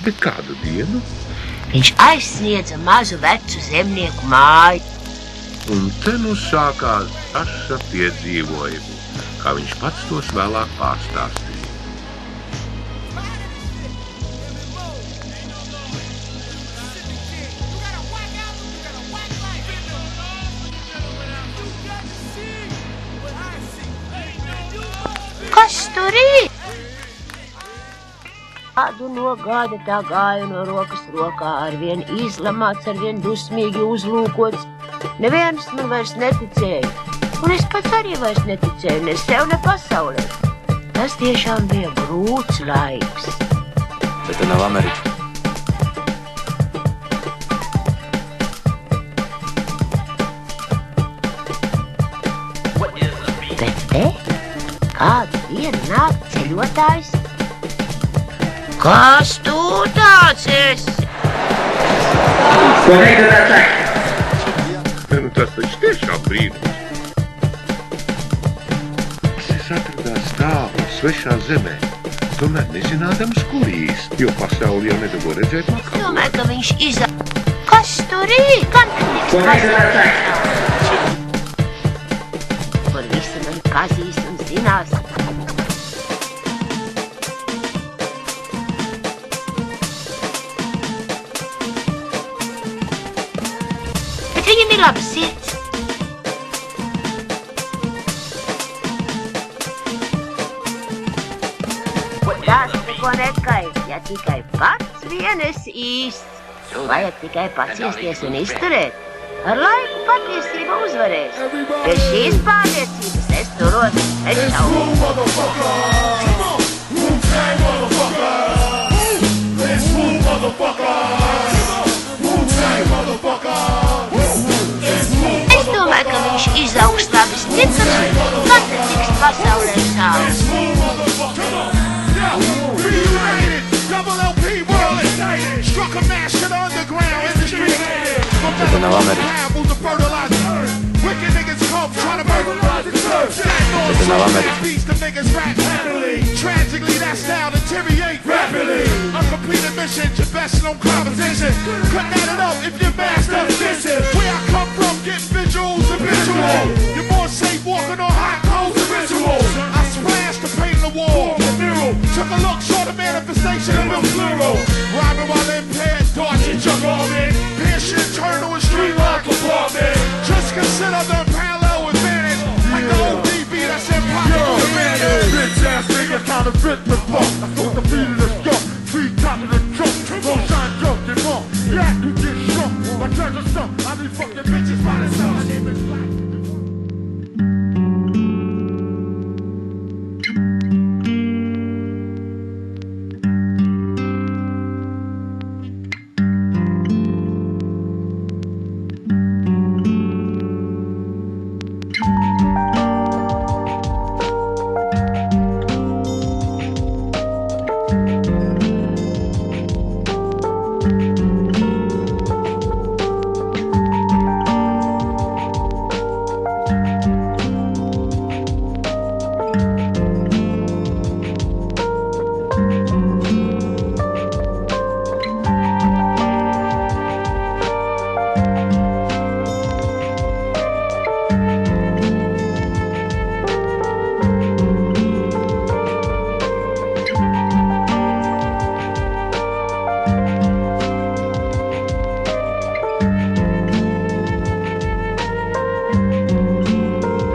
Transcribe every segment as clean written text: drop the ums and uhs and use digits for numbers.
Bet kādu dienu? Viņš aizsniedza mazu vecu zemnieku māju. Un te nu sākās paša piedzīvojumi, kā viņš pats tos vēlāk pārstāstīja. Kas tur ir? Kādu nogāda tā gāja no rokas rokā, arvien izlamāts, arvien dusmīgi uzlūkots. Neviens man vairs neticēja, un es pats arī vairs neticēju, ne sev, ne pasaulē. Tas tiešām bija grūts laiks. Bet te nav Amerika. Bet te kādu dienu nāk ceļotājs. Kas tu tāds esi? Nu, tas taču tiešām brīnums. Es atradās tālu svešā zemē, tomēr nezinādams, kur īsti, jo pasauli jau nedabū redzēt makā. Domāju, ka viņš Kas tur ir? Gan tiks pasaulē? Kur visi man kazīs un zinās. Bet viņam ir labs sirds. Tās neko nekais, ja tikai pats vien esi īsts. Vajag tikai paciesties un izturēt. Ar laiku patiesība uzvarēs. Pie šīs pārliecības es turos Es domāju, ka viņš izaugs labi sticams, kad te tiks pasaulē sāls. Struck a match to the underground industry. Bet te nav Amerika. Wicked niggas come trying to burglarize the church. Bet te nav Amerika. The niggas rap happily. Tragically, that style deteriorate rapidly. Uncompleted mission, your best known competition. Couldn't add it up if your master vision. Where I come from, getting visuals habitual. You're more safe walking on hot coals and rituals. I splashed the paint on the wall, the mural. Took a look, saw the manifestation of the plural. Rhyming while impaired, thoughts and junk on it. Pierce internal and street lock compartment. Just consider the parallel advantage. Like the ODB that's impossible to manage. Bitch ass nigga counterfeit the fuck. I took the beat of the skunk. Free top of the trunk. Don't shine drunk, get wrong. Yeah, you get shrunk. My treasure sunk. I be fucking bitches by the sun.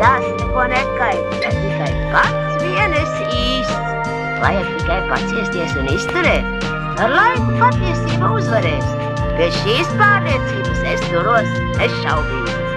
Tas neko nekaita, ja tikai pats vien esi īsts. Vajag tikai paciesties un izturēt. Ar laiku patiesība uzvarēs. Pie šīs pārliecības es turos nešaubīgi.